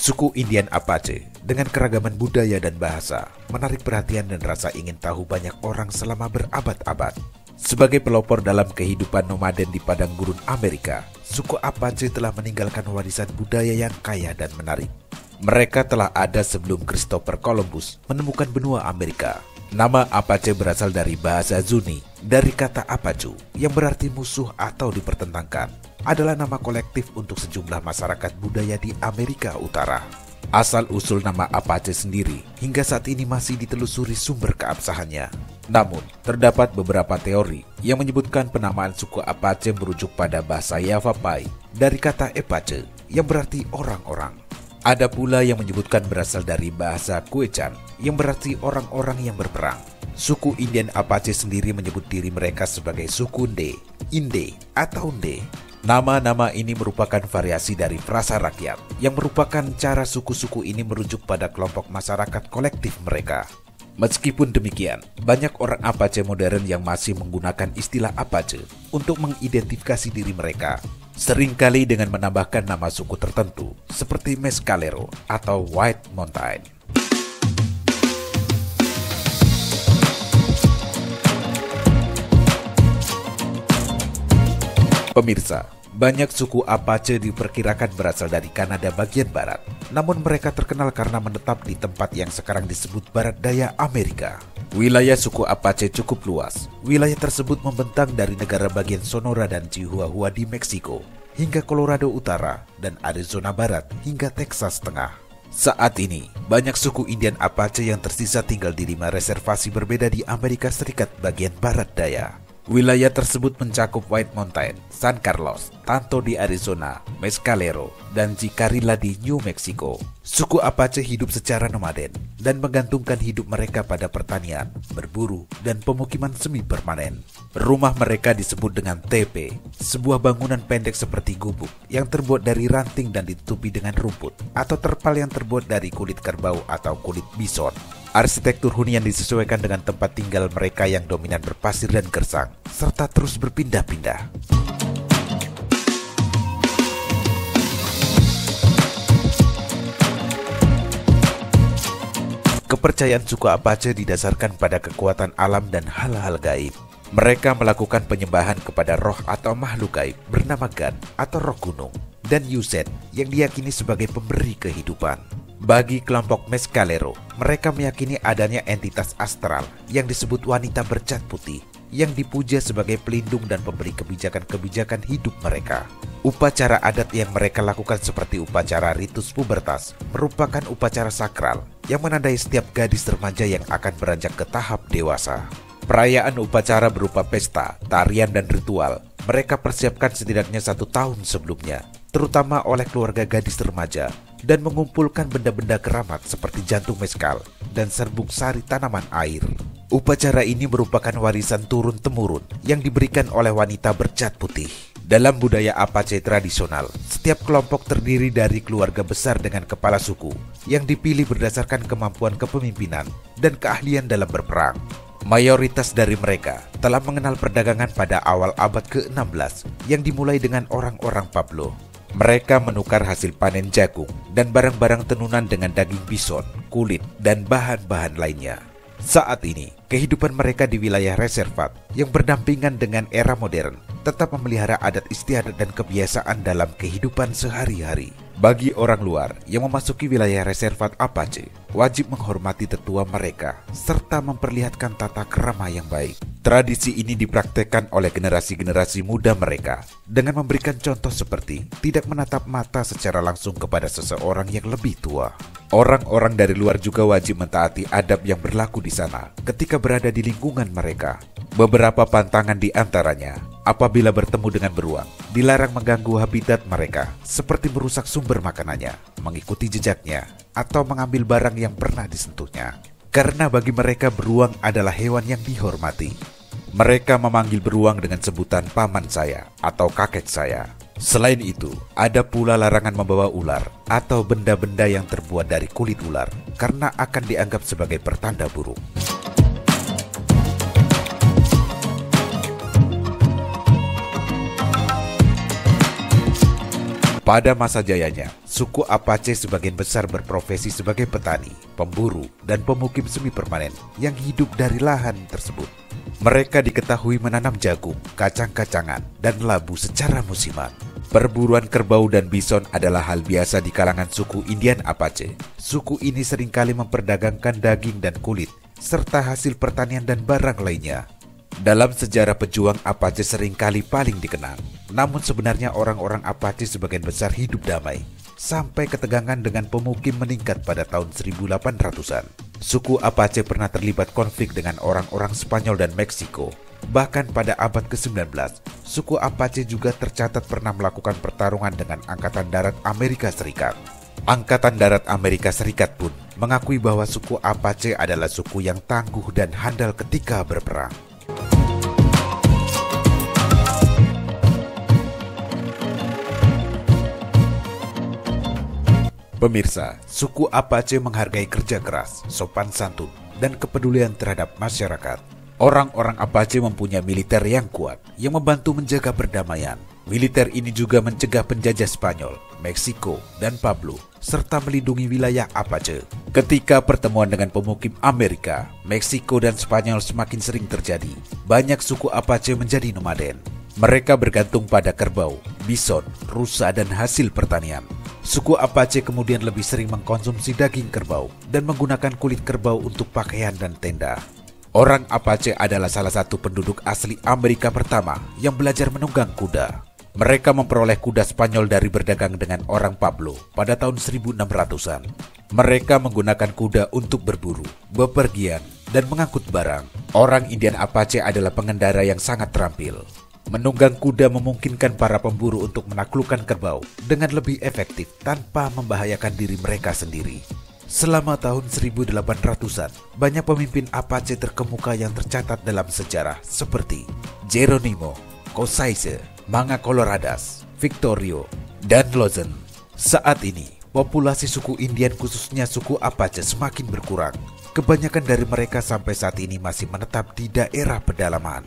Suku Indian Apache dengan keragaman budaya dan bahasa menarik perhatian dan rasa ingin tahu banyak orang selama berabad-abad. Sebagai pelopor dalam kehidupan nomaden di padang gurun Amerika, suku Apache telah meninggalkan warisan budaya yang kaya dan menarik. Mereka telah ada sebelum Christopher Columbus menemukan benua Amerika. Nama Apache berasal dari bahasa Zuni, dari kata Apache yang berarti musuh atau dipertentangkan. Adalah nama kolektif untuk sejumlah masyarakat budaya di Amerika Utara. Asal-usul nama Apache sendiri hingga saat ini masih ditelusuri sumber keabsahannya. Namun, terdapat beberapa teori yang menyebutkan penamaan suku Apache merujuk pada bahasa Yavapai dari kata Epache yang berarti orang-orang. Ada pula yang menyebutkan berasal dari bahasa Quechan yang berarti orang-orang yang berperang. Suku Indian Apache sendiri menyebut diri mereka sebagai suku Nde, Inde, atau Nde. Nama-nama ini merupakan variasi dari frasa rakyat yang merupakan cara suku-suku ini merujuk pada kelompok masyarakat kolektif mereka. Meskipun demikian, banyak orang Apache modern yang masih menggunakan istilah Apache untuk mengidentifikasi diri mereka, seringkali dengan menambahkan nama suku tertentu seperti Mescalero atau White Mountain. Pemirsa, banyak suku Apache diperkirakan berasal dari Kanada bagian barat. Namun mereka terkenal karena menetap di tempat yang sekarang disebut Barat Daya Amerika. Wilayah suku Apache cukup luas. Wilayah tersebut membentang dari negara bagian Sonora dan Chihuahua di Meksiko, hingga Colorado Utara dan Arizona Barat hingga Texas Tengah. Saat ini, banyak suku Indian Apache yang tersisa tinggal di 5 reservasi berbeda di Amerika Serikat bagian Barat Daya. Wilayah tersebut mencakup White Mountain, San Carlos, Tanto di Arizona, Mescalero, dan Jicarilla di New Mexico. Suku Apache hidup secara nomaden dan menggantungkan hidup mereka pada pertanian, berburu, dan pemukiman semi permanen. Rumah mereka disebut dengan tepe, sebuah bangunan pendek seperti gubuk yang terbuat dari ranting dan ditutupi dengan rumput, atau terpal yang terbuat dari kulit kerbau atau kulit bison. Arsitektur hunian disesuaikan dengan tempat tinggal mereka yang dominan berpasir dan gersang, serta terus berpindah-pindah. Kepercayaan suku Apache didasarkan pada kekuatan alam dan hal-hal gaib. Mereka melakukan penyembahan kepada roh atau makhluk gaib bernama Gan atau roh gunung, dan Yuset yang diyakini sebagai pemberi kehidupan. Bagi kelompok Mescalero, mereka meyakini adanya entitas astral yang disebut wanita bercat putih yang dipuja sebagai pelindung dan pemberi kebijakan-kebijakan hidup mereka. Upacara adat yang mereka lakukan seperti upacara ritus pubertas merupakan upacara sakral yang menandai setiap gadis remaja yang akan beranjak ke tahap dewasa. Perayaan upacara berupa pesta, tarian, dan ritual mereka persiapkan setidaknya 1 tahun sebelumnya, terutama oleh keluarga gadis remaja, dan mengumpulkan benda-benda keramat seperti jantung meskal dan serbuk sari tanaman air. Upacara ini merupakan warisan turun-temurun yang diberikan oleh wanita bercat putih. Dalam budaya Apache tradisional, setiap kelompok terdiri dari keluarga besar dengan kepala suku yang dipilih berdasarkan kemampuan kepemimpinan dan keahlian dalam berperang. Mayoritas dari mereka telah mengenal perdagangan pada awal abad ke-16 yang dimulai dengan orang-orang Pablo. Mereka menukar hasil panen jagung dan barang-barang tenunan dengan daging bison, kulit, dan bahan-bahan lainnya. Saat ini, kehidupan mereka di wilayah reservat yang berdampingan dengan era modern tetap memelihara adat istiadat dan kebiasaan dalam kehidupan sehari-hari. Bagi orang luar yang memasuki wilayah reservat Apache, wajib menghormati tetua mereka serta memperlihatkan tata krama yang baik. Tradisi ini dipraktekkan oleh generasi-generasi muda mereka dengan memberikan contoh seperti tidak menatap mata secara langsung kepada seseorang yang lebih tua. Orang-orang dari luar juga wajib mentaati adab yang berlaku di sana ketika berada di lingkungan mereka. Beberapa pantangan di antaranya, apabila bertemu dengan beruang, dilarang mengganggu habitat mereka, seperti merusak sumber makanannya, mengikuti jejaknya, atau mengambil barang yang pernah disentuhnya. Karena bagi mereka beruang adalah hewan yang dihormati. Mereka memanggil beruang dengan sebutan paman saya atau kakek saya. Selain itu, ada pula larangan membawa ular atau benda-benda yang terbuat dari kulit ular karena akan dianggap sebagai pertanda buruk. Pada masa jayanya, suku Apache sebagian besar berprofesi sebagai petani, pemburu, dan pemukim semi permanen yang hidup dari lahan tersebut. Mereka diketahui menanam jagung, kacang-kacangan, dan labu secara musiman. Perburuan kerbau dan bison adalah hal biasa di kalangan suku Indian Apache. Suku ini seringkali memperdagangkan daging dan kulit, serta hasil pertanian dan barang lainnya. Dalam sejarah pejuang Apache seringkali paling dikenang. Namun sebenarnya orang-orang Apache sebagian besar hidup damai, sampai ketegangan dengan pemukim meningkat pada tahun 1800-an. Suku Apache pernah terlibat konflik dengan orang-orang Spanyol dan Meksiko. Bahkan pada abad ke-19, suku Apache juga tercatat pernah melakukan pertarungan dengan Angkatan Darat Amerika Serikat. Angkatan Darat Amerika Serikat pun mengakui bahwa suku Apache adalah suku yang tangguh dan handal ketika berperang. Pemirsa, suku Apache menghargai kerja keras, sopan santun, dan kepedulian terhadap masyarakat. Orang-orang Apache mempunyai militer yang kuat, yang membantu menjaga perdamaian. Militer ini juga mencegah penjajah Spanyol, Meksiko, dan Pablo, serta melindungi wilayah Apache. Ketika pertemuan dengan pemukim Amerika, Meksiko, dan Spanyol semakin sering terjadi, banyak suku Apache menjadi nomaden. Mereka bergantung pada kerbau, bison, rusa, dan hasil pertanian. Suku Apache kemudian lebih sering mengkonsumsi daging kerbau dan menggunakan kulit kerbau untuk pakaian dan tenda. Orang Apache adalah salah satu penduduk asli Amerika pertama yang belajar menunggang kuda. Mereka memperoleh kuda Spanyol dari berdagang dengan orang Pablo pada tahun 1600-an. Mereka menggunakan kuda untuk berburu, bepergian, dan mengangkut barang. Orang Indian Apache adalah pengendara yang sangat terampil. Menunggang kuda memungkinkan para pemburu untuk menaklukkan kerbau dengan lebih efektif tanpa membahayakan diri mereka sendiri. Selama tahun 1800-an, banyak pemimpin Apache terkemuka yang tercatat dalam sejarah seperti Geronimo, Kosciuszko, Manga Coloradas, Victorio, dan Lawson. Saat ini, populasi suku Indian khususnya suku Apache semakin berkurang. Kebanyakan dari mereka sampai saat ini masih menetap di daerah pedalaman.